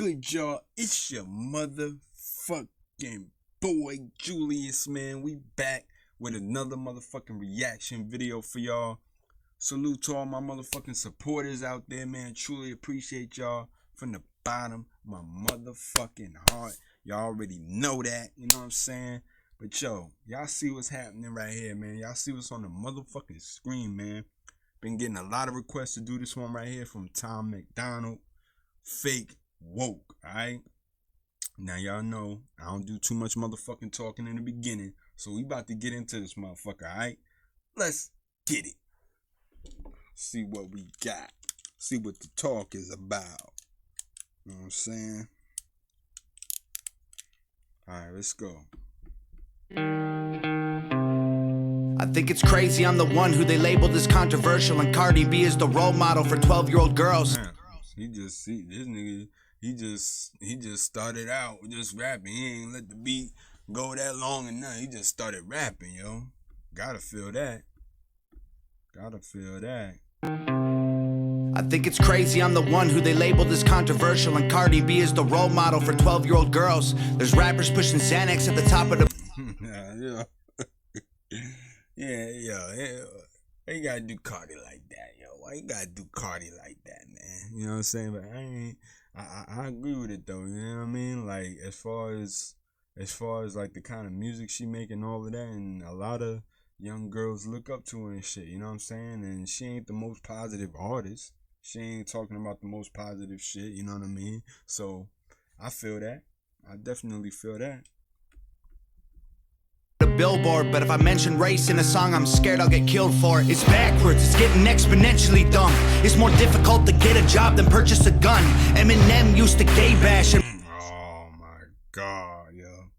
good, y'all? It's your motherfucking boy, Julius, man. We back with another motherfucking reaction video for y'all. Salute to all my motherfucking supporters out there, man. Truly appreciate y'all from the bottom of my motherfucking heart. Y'all already know that, you know what I'm saying? But yo, y'all see what's happening right here, man. Y'all see what's on the motherfucking screen, man. Been getting a lot of requests to do this one right here from MacDonald. Fake woke, alright? Now y'all know I don't do too much motherfucking talking in the beginning, so we about to get into this motherfucker, alright? Let's get it. See what we got. See what the talk is about. You know what I'm saying? Alright, let's go. I think it's crazy I'm the one who they labeled as controversial, and Cardi B is the role model for 12-year-old girls. Man, this nigga, he just started out just rapping. He ain't let the beat go that long and nothing. He just started rapping, yo. Gotta feel that. I think it's crazy I'm the one who they labeled as controversial, and Cardi B is the role model for 12-year-old girls. There's rappers pushing Xanax at the top of the... Yeah. Why you gotta do Cardi like that, yo? Why you gotta do Cardi like that, man? You know what I'm saying? But I agree with it though. You know what I mean? Like as far as like the kind of music she making, all of that, and a lot of young girls look up to her and shit. You know what I'm saying? And she ain't the most positive artist. She ain't talking about the most positive shit. You know what I mean? So I feel that. I definitely feel that. Billboard, but if I mention race in a song, I'm scared I'll get killed for it. It's backwards, it's getting exponentially dumb. It's more difficult to get a job than purchase a gun. Eminem used to gay bash and... Oh my god, yo.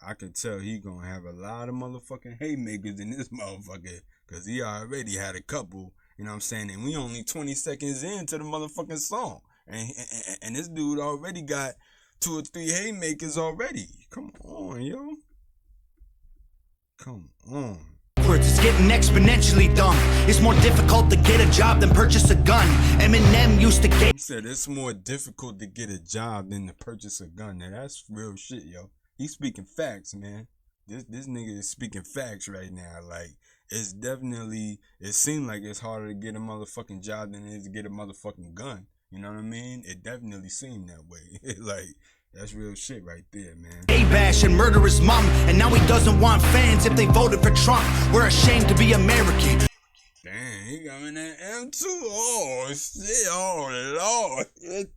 I can tell he gonna have a lot of motherfucking haymakers in this motherfucker, cause he already had a couple, you know what I'm saying? And we only 20 seconds into the motherfucking song. And this dude already got 2 or 3 haymakers already. Come on, yo. Come on. It's getting exponentially dumb. It's more difficult to get a job than purchase a gun. Eminem used to get... He said it's more difficult to get a job than to purchase a gun. Now that's real shit, yo. He's speaking facts, man. This nigga is speaking facts right now. Like, it's definitely... It seems like it's harder to get a motherfucking job than it is to get a motherfucking gun. You know what I mean? It definitely seemed that way. Like... That's real shit right there, man. Gay bash and murder his mom, and now he doesn't want fans if they voted for Trump. We're ashamed to be American. Damn, he got in that M2. Oh shit, oh Lord.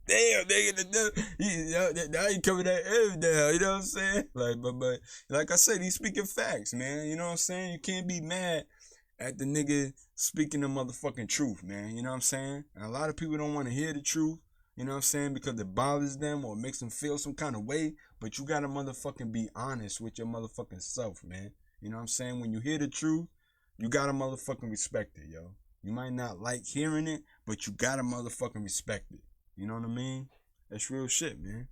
Damn, nigga, now he coming that M down, you know what I'm saying? Like, but like I said, he's speaking facts, man. You know what I'm saying? You can't be mad at the nigga speaking the motherfucking truth, man. You know what I'm saying? And a lot of people don't want to hear the truth. You know what I'm saying? Because it bothers them or makes them feel some kind of way. But you gotta motherfucking be honest with your motherfucking self, man. You know what I'm saying? When you hear the truth, you gotta motherfucking respect it, yo. You might not like hearing it, but you gotta motherfucking respect it. You know what I mean? That's real shit, man.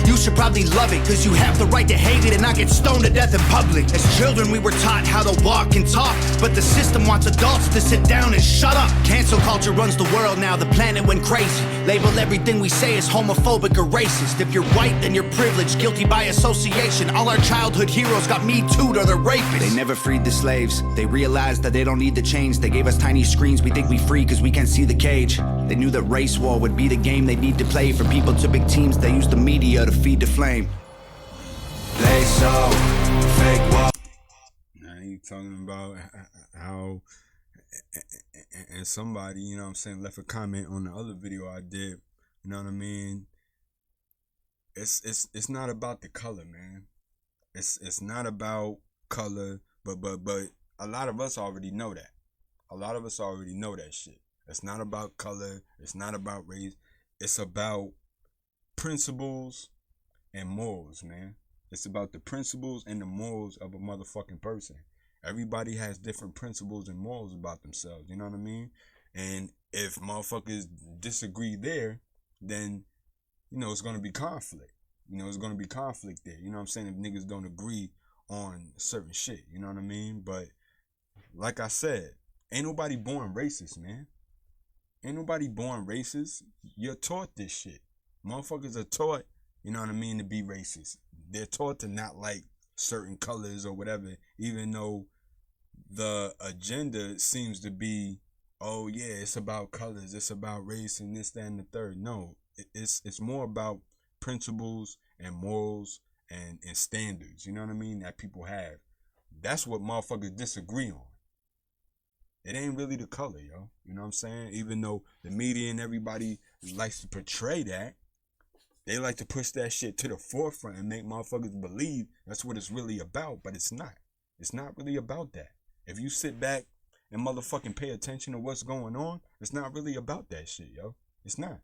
You should probably love it, cause you have the right to hate it and not get stoned to death in public. As children we were taught how to walk and talk, but the system wants adults to sit down and shut up. Cancel culture runs the world now, the planet went crazy. Label everything we say as homophobic or racist. If you're white, then you're privileged, guilty by association. All our childhood heroes got Me Too'd or they're rapists. They never freed the slaves, they realized that they don't need to change. They gave us tiny screens, we think we free cause we can't see the cage. They knew that race war would be the game they need to play. For people to big teams, they use the media to feed the flame. They so fake walk. Now he talking about how and somebody, you know what I'm saying, left a comment on the other video I did. You know what I mean? It's not about the color, man. It's not about color, but a lot of us already know that. A lot of us already know that shit. It's not about color. It's not about race. It's about principles and morals, man. It's about the principles and the morals of a motherfucking person. Everybody has different principles and morals about themselves, you know what I mean? And if motherfuckers disagree there, then, you know, it's gonna be conflict. You know, it's gonna be conflict there. You know what I'm saying? If niggas don't agree on certain shit, you know what I mean? But like I said, ain't nobody born racist, man. Ain't nobody born racist. You're taught this shit. Motherfuckers are taught, you know what I mean, to be racist. They're taught to not like certain colors or whatever, even though the agenda seems to be, oh yeah, it's about colors, it's about race and this, that, and the third. No, it's more about principles and morals and standards, you know what I mean, that people have. That's what motherfuckers disagree on. It ain't really the color, yo. You know what I'm saying? Even though the media and everybody likes to portray that, they like to push that shit to the forefront and make motherfuckers believe that's what it's really about, but it's not. It's not really about that. If you sit back and motherfucking pay attention to what's going on, it's not really about that shit, yo. It's not.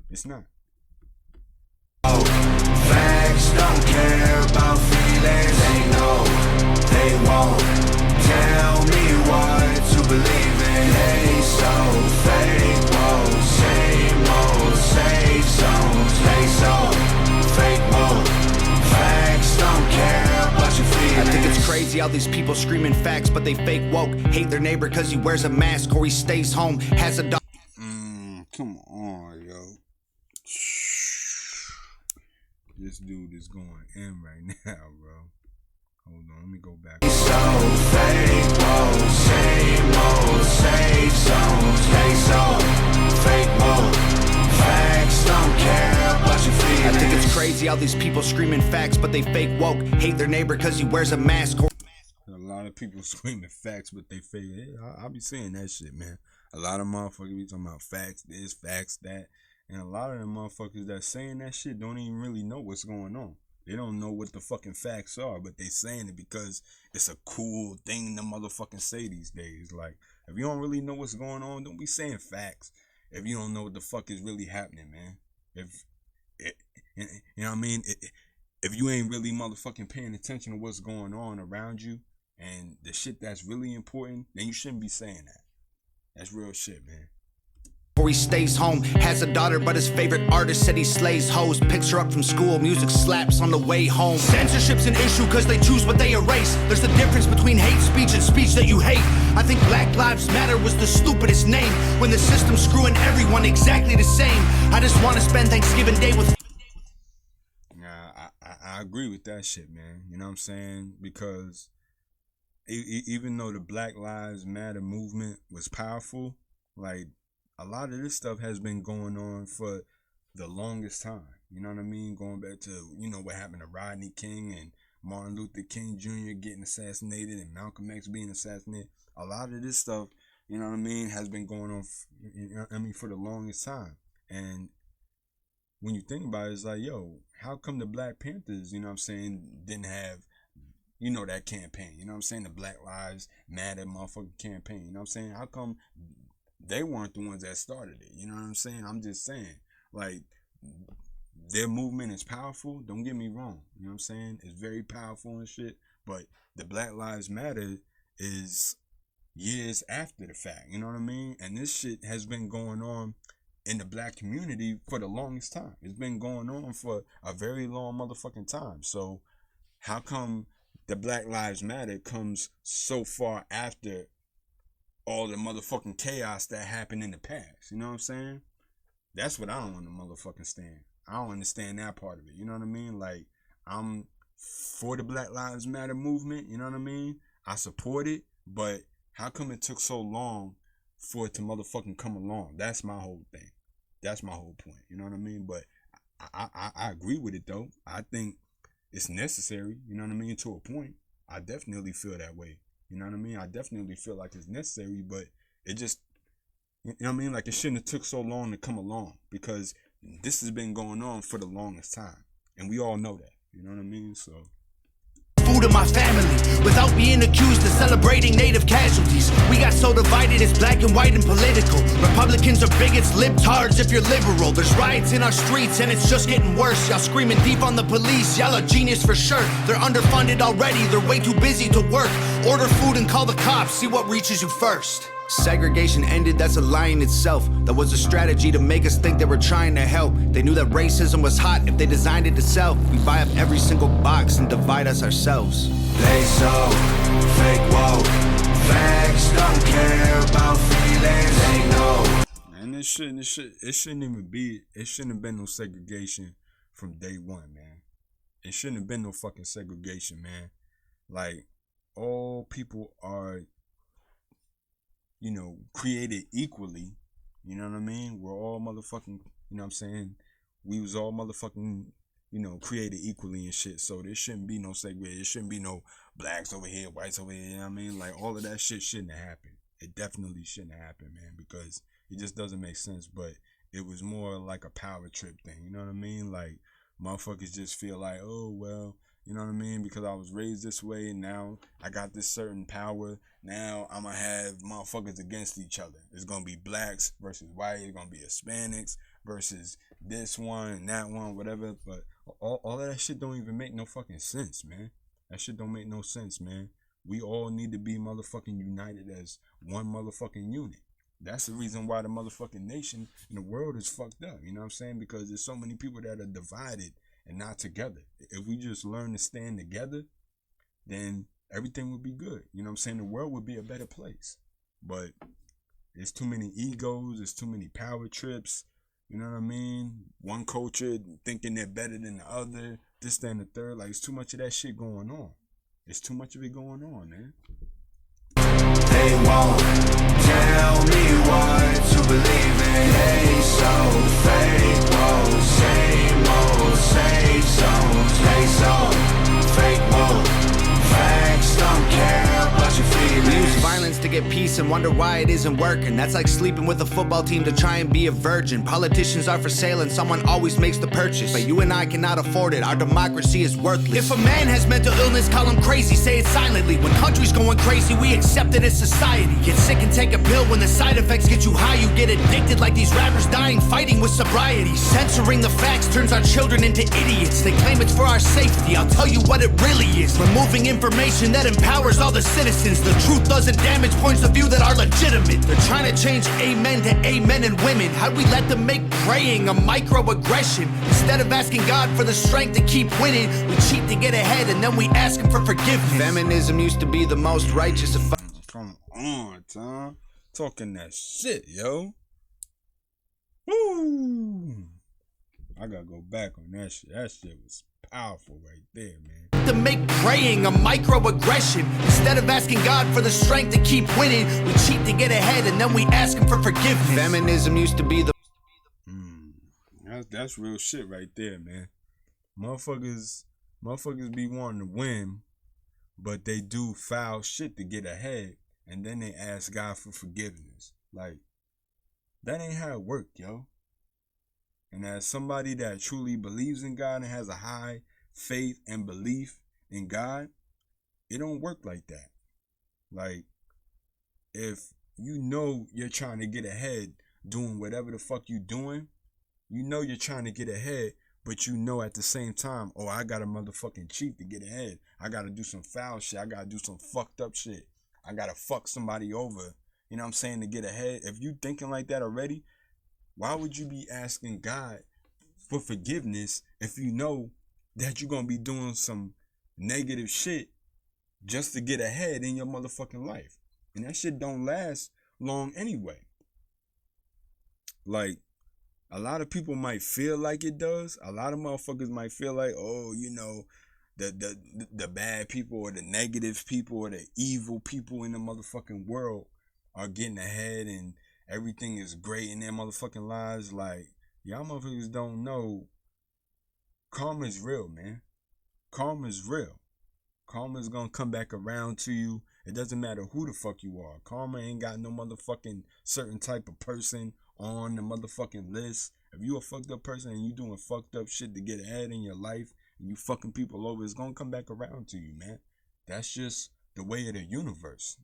It's not. Facts don't care about feelings, they know they won't tell me what to believe in. They so fake, whoa, same old safe zones. They so fake, whoa. Facts don't care about your feelings. I think it's crazy how these people screaming facts, but they fake woke. Hate their neighbor cause he wears a mask or he stays home, has a dog. Come on, yo. This dude is going in right now, bro. Hold on, let me go back. So fake, whoa, same old safe zones. They so fake, whoa. Facts don't care about your feelings. I think it's crazy how these people screaming facts, but they fake woke. Hate their neighbor cause he wears a mask. A lot of people screaming facts, but they fake it. I'll be saying that shit, man. A lot of motherfuckers be talking about facts this, facts that. And a lot of them motherfuckers that saying that shit don't even really know what's going on. They don't know what the fucking facts are, but they saying it because it's a cool thing to motherfucking say these days. Like, if you don't really know what's going on, don't be saying facts if you don't know what the fuck is really happening, man. You know what I mean? If you ain't really motherfucking paying attention to what's going on around you and the shit that's really important, then you shouldn't be saying that. That's real shit, man. Or he stays home, has a daughter, but his favorite artist said he slays hoes. Picks her up from school, music slaps on the way home. Censorship's an issue cause they choose what they erase. There's a difference between hate speech and speech that you hate. I think Black Lives Matter was the stupidest name, when the system's screwing everyone exactly the same. I just want to spend Thanksgiving Day with... I agree with that shit, man. You know what I'm saying? Because even though the Black Lives Matter movement was powerful, like, a lot of this stuff has been going on for the longest time. You know what I mean? Going back to, you know, what happened to Rodney King and Martin Luther King Jr. getting assassinated and Malcolm X being assassinated. A lot of this stuff, you know what I mean, has been going on, for the longest time. And when you think about it, it's like, yo, how come the Black Panthers, you know what I'm saying, didn't have, you know, that campaign? You know what I'm saying? The Black Lives Matter motherfucking campaign. You know what I'm saying? How come they weren't the ones that started it? You know what I'm saying? I'm just saying, like, their movement is powerful. Don't get me wrong. You know what I'm saying? It's very powerful and shit. But the Black Lives Matter is years after the fact. You know what I mean? And this shit has been going on in the black community for the longest time. It's been going on for a very long motherfucking time. So how come the Black Lives Matter comes so far after all the motherfucking chaos that happened in the past? You know what I'm saying? That's what I don't want to motherfucking stand. I don't understand that part of it. You know what I mean? Like, I'm for the Black Lives Matter movement. You know what I mean? I support it. But how come it took so long for it to motherfucking come along? That's my whole thing. That's my whole point. You know what I mean? But I agree with it, though. I think it's necessary. You know what I mean? To a point. I definitely feel that way. You know what I mean? I definitely feel like it's necessary, but it just, you know what I mean? Like, it shouldn't have took so long to come along, because this has been going on for the longest time. And we all know that. You know what I mean? So food of my family without being accused of celebrating native casualties. We got so divided, it's black and white and political. Republicans are bigots, libtards if you're liberal. There's riots in our streets and it's just getting worse. Y'all screaming deep on the police, y'all are genius for sure. They're underfunded already, they're way too busy to work. Order food and call the cops, see what reaches you first. Segregation ended, that's a lie in itself. That was a strategy to make us think they were trying to help. They knew that racism was hot if they designed it to sell. We buy up every single box and divide us ourselves. They so fake woke. Facts don't care about feelings, they know. And it shouldn't have been no segregation from day one, man. It shouldn't have been no fucking segregation, man. Like, all people are, created equally. You know what I mean? We're all motherfucking, you know what I'm saying? We was all motherfucking, created equally and shit. So there shouldn't be no segregation. There shouldn't be no blacks over here, whites over here, you know what I mean? Like, all of that shit shouldn't have happened. It definitely shouldn't have happened, man, because it just doesn't make sense. But it was more like a power trip thing, you know what I mean? Like, motherfuckers just feel like, oh, well, you know what I mean? Because I was raised this way and now I got this certain power. Now I'm going to have motherfuckers against each other. It's going to be blacks versus white. It's going to be Hispanics versus this one and that one, whatever. But all of that shit don't even make no fucking sense, man. That shit don't make no sense, man. We all need to be motherfucking united as one motherfucking unit. That's the reason why the motherfucking nation and the world is fucked up. You know what I'm saying? Because there's so many people that are divided and not together. If we just learn to stand together, then everything would be good. You know what I'm saying? The world would be a better place. But there's too many egos. There's too many power trips. You know what I mean? One culture thinking they're better than the other. This, that, and the third. Like, it's too much of that shit going on. It's too much of it going on, man. They won't tell me what to believe in. They so fake, whoa, same old safe zones. They so fake, whoa, facts don't care about your feelings. We use violence to get peace and wonder why it isn't working. That's like sleeping with a football team to try and be a virgin. Politicians are for sale and someone always makes the purchase, but you and I cannot afford it. Our democracy is worthless. If a man has mental illness, call him crazy, say it silently. When country's going crazy, we accept it as society. Get sick and take a pill. When the side effects get you high, you get addicted like these rappers dying fighting with sobriety. Censoring the facts turns our children into idiots. They claim it's for our safety. I'll tell you what it really is. Removing information that empowers all the citizens. The truth doesn't damage points of view that are legitimate. They're trying to change amen to amen and women. How'd we let them make praying a microaggression? Instead of asking God for the strength to keep winning, we cheat to get ahead and then we ask him for forgiveness. Feminism used to be the most righteous of... Come on, Tom. Talking that shit, yo. Woo! I gotta go back on that shit. That shit was powerful right there, man. To make praying a microaggression. Instead of asking God for the strength to keep winning, we cheat to get ahead and then we ask him for forgiveness. Feminism used to be the... That's real shit right there, man. Motherfuckers be wanting to win, but they do foul shit to get ahead, and then they ask God for forgiveness. Like, that ain't how it work, yo. And as somebody that truly believes in God and has a high faith and belief in God, it don't work like that. Like, if you know you're trying to get ahead doing whatever the fuck you doing, you know you're trying to get ahead, but you know at the same time, oh, I got a motherfucking cheat to get ahead. I got to do some foul shit. I got to do some fucked up shit. I got to fuck somebody over, you know what I'm saying, to get ahead. If you thinking like that already, why would you be asking God for forgiveness if you know that you're going to be doing some negative shit just to get ahead in your motherfucking life? And that shit don't last long anyway. Like, a lot of people might feel like it does. A lot of motherfuckers might feel like, oh, you know, the bad people or the negative people or the evil people in the motherfucking world are getting ahead and everything is great in their motherfucking lives. Like, y'all motherfuckers don't know. Karma is real, man. Karma is real. Karma is gonna come back around to you. It doesn't matter who the fuck you are. Karma ain't got no motherfucking certain type of person on the motherfucking list. If you a fucked up person and you doing fucked up shit to get ahead in your life and you fucking people over, it's gonna come back around to you, man. That's just the way of the universe.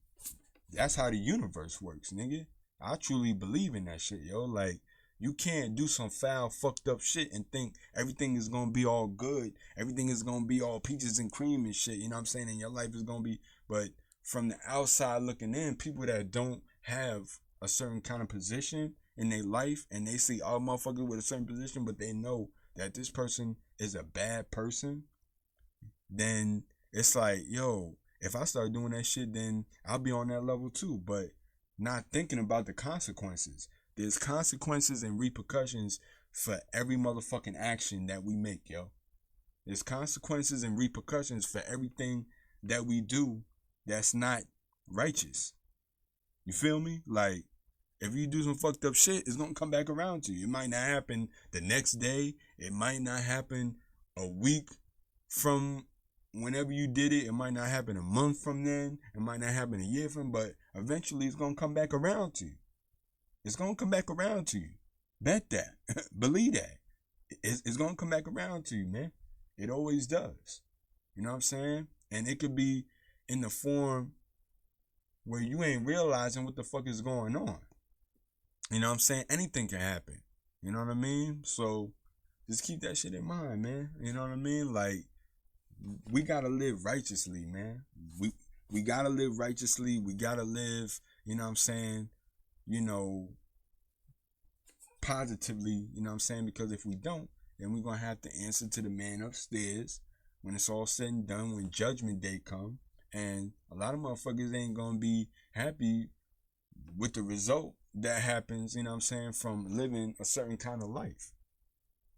That's how the universe works, nigga. I truly believe in that shit, yo. Like, you can't do some foul, fucked up shit and think everything is gonna be all good. Everything is gonna be all peaches and cream and shit, you know what I'm saying? And your life is gonna be, but from the outside looking in, people that don't have a certain kind of position in their life and they see all motherfuckers with a certain position, but they know that this person is a bad person, then it's like, yo, if I start doing that shit, then I'll be on that level too. But not thinking about the consequences. There's consequences and repercussions for every motherfucking action that we make, yo. There's consequences and repercussions for everything that we do that's not righteous. You feel me? Like, if you do some fucked up shit, it's gonna come back around to you. It might not happen the next day. It might not happen a week from whenever you did it. It might not happen a month from then. It might not happen a year from, but eventually it's gonna come back around to you. It's gonna come back around to you. Bet that. Believe that. It's gonna come back around to you, man. It always does. You know what I'm saying? And it could be in the form where you ain't realizing what the fuck is going on. You know what I'm saying? Anything can happen. You know what I mean? So just keep that shit in mind, man. You know what I mean? Like, we gotta live righteously, man. We gotta live righteously. We gotta live, you know what I'm saying, you know, positively, you know what I'm saying? Because if we don't, then we're gonna have to answer to the man upstairs when it's all said and done, when judgment day come. And a lot of motherfuckers ain't gonna be happy with the result that happens, you know what I'm saying, from living a certain kind of life.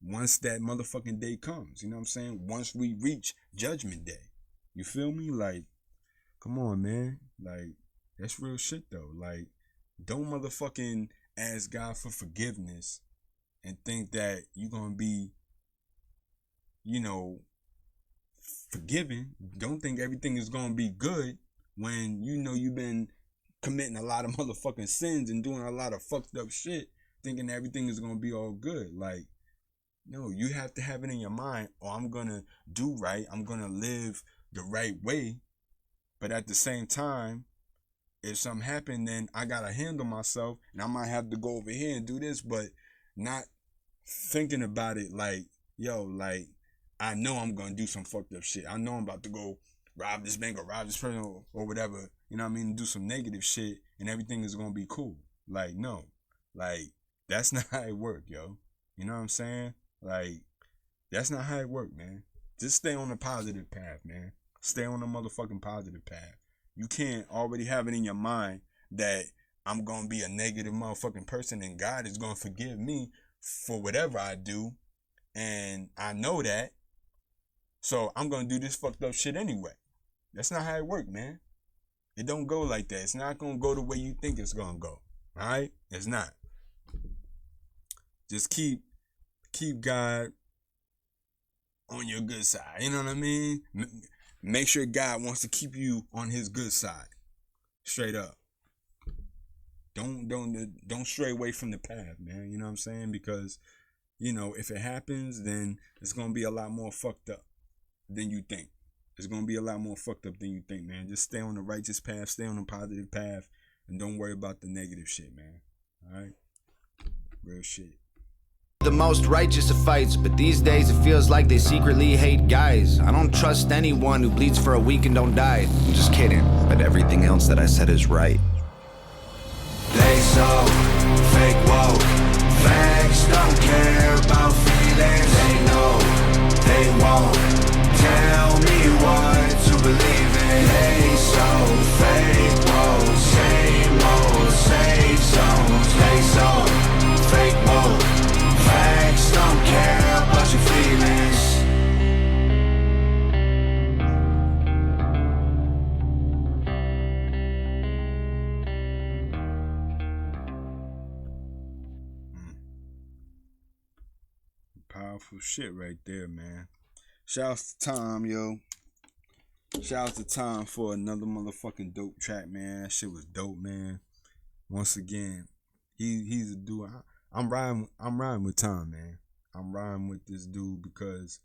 Once that motherfucking day comes, you know what I'm saying? Once we reach judgment day. You feel me? Like, come on, man. Like, that's real shit, though. Like, don't motherfucking ask God for forgiveness and think that you're gonna be, you know, forgiven. Don't think everything is gonna be good when you know you've been committing a lot of motherfucking sins and doing a lot of fucked up shit, thinking everything is gonna be all good. Like, no, you have to have it in your mind, oh, I'm gonna do right, I'm gonna live the right way. But at the same time, if something happened, then I gotta handle myself, and I might have to go over here and do this, but not thinking about it like, yo, like, I know I'm gonna do some fucked up shit. I know I'm about to go rob this bank or rob this person or whatever, you know what I mean, do some negative shit, and everything is gonna be cool. Like, no. Like, that's not how it work, yo. You know what I'm saying? Like, that's not how it work, man. Just stay on the positive path, man. Stay on the motherfucking positive path. You can't already have it in your mind that I'm gonna be a negative motherfucking person and God is gonna forgive me for whatever I do, and I know that, so I'm gonna do this fucked up shit anyway. That's not how it work, man. It don't go like that. It's not gonna go the way you think it's gonna go. Alright? It's not. Just keep God on your good side. You know what I mean? Make sure God wants to keep you on his good side. Straight up. Don't stray away from the path, man. You know what I'm saying? Because, you know, if it happens, then it's gonna be a lot more fucked up than you think. It's gonna be a lot more fucked up than you think, man. Just stay on the righteous path, stay on the positive path, and don't worry about the negative shit, man. Alright? Real shit. The most righteous of fights, but these days it feels like they secretly hate guys. I don't trust anyone who bleeds for a week and don't die. I'm just kidding, but everything else that I said is right. They so fake woke, facts don't care about feelings. They know they won't tell me what to believe in. They so fake woke, same old safe zones. They so fake woke, facts don't care about your feelings. Powerful shit right there, man. Shouts to Tom, yo. Shouts to Tom for another motherfucking dope track, man. That shit was dope, man. Once again, he's a dude. I'm riding with Tom, man. I'm riding with this dude because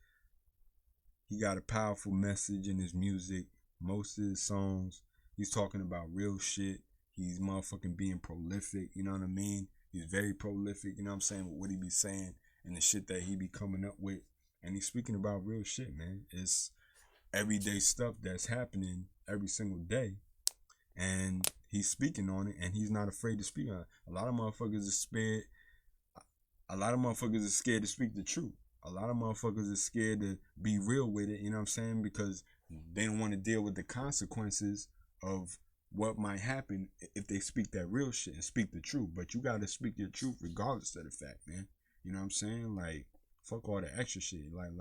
he got a powerful message in his music. Most of his songs, he's talking about real shit. He's motherfucking being prolific, you know what I mean? He's very prolific, you know what I'm saying, with what he be saying and the shit that he be coming up with. And he's speaking about real shit, man. It's everyday stuff that's happening every single day. And he's speaking on it, and he's not afraid to speak on it. A lot of motherfuckers are scared to speak the truth. A lot of motherfuckers are scared to be real with it, you know what I'm saying? Because they don't want to deal with the consequences of what might happen if they speak that real shit and speak the truth. But you gotta speak your truth regardless of the fact, man. You know what I'm saying? Like, fuck all the extra shit. Like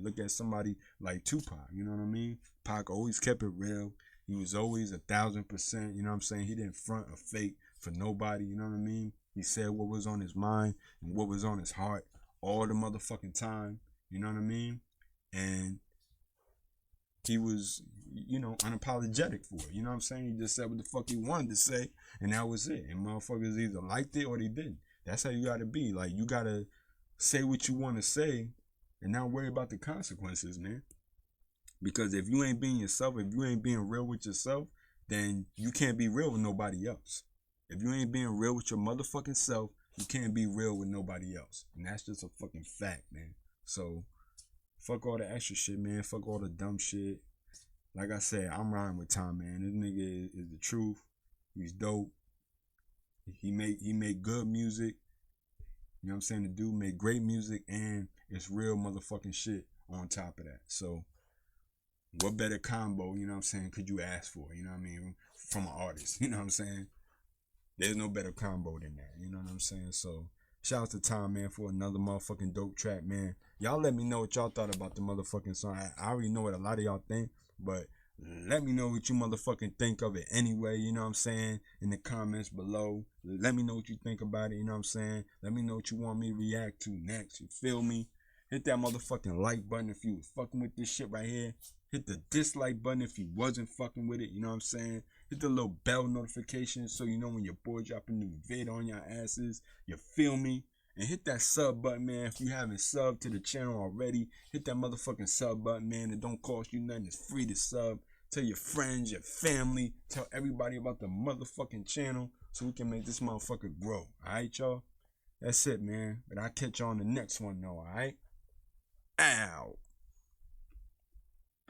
look at somebody like Tupac. You know what I mean? Pac always kept it real. He was always 1,000%. You know what I'm saying? He didn't front or fake for nobody. You know what I mean? He said what was on his mind and what was on his heart all the motherfucking time. You know what I mean? And he was, you know, unapologetic for it. You know what I'm saying? He just said what the fuck he wanted to say, and that was it. And motherfuckers either liked it or they didn't. That's how you gotta be. Like, you gotta say what you want to say and not worry about the consequences, man. Because if you ain't being yourself, if you ain't being real with yourself, then you can't be real with nobody else. If you ain't being real with your motherfucking self, you can't be real with nobody else. And that's just a fucking fact, man. So, fuck all the extra shit, man. Fuck all the dumb shit. Like I said, I'm riding with Tom, man. This nigga is the truth. He's dope. He make good music. You know what I'm saying? The dude make great music, and it's real motherfucking shit on top of that. So, what better combo, you know what I'm saying, could you ask for, you know what I mean, from an artist, you know what I'm saying? There's no better combo than that, you know what I'm saying? So, shout out to Tom, man, for another motherfucking dope track, man. Y'all let me know what y'all thought about the motherfucking song. I already know what a lot of y'all think, but let me know what you motherfucking think of it anyway, you know what I'm saying, in the comments below. Let me know what you think about it, you know what I'm saying? Let me know what you want me to react to next, you feel me? Hit that motherfucking like button if you was fucking with this shit right here. Hit the dislike button if you wasn't fucking with it, you know what I'm saying? Hit the little bell notification so you know when your boy drop a new vid on your asses, you feel me? And hit that sub button, man. If you haven't subbed to the channel already, hit that motherfucking sub button, man. It don't cost you nothing. It's free to sub. Tell your friends, your family, tell everybody about the motherfucking channel so we can make this motherfucker grow. Alright, y'all? That's it, man. But I'll catch y'all on the next one, though, alright? Ow.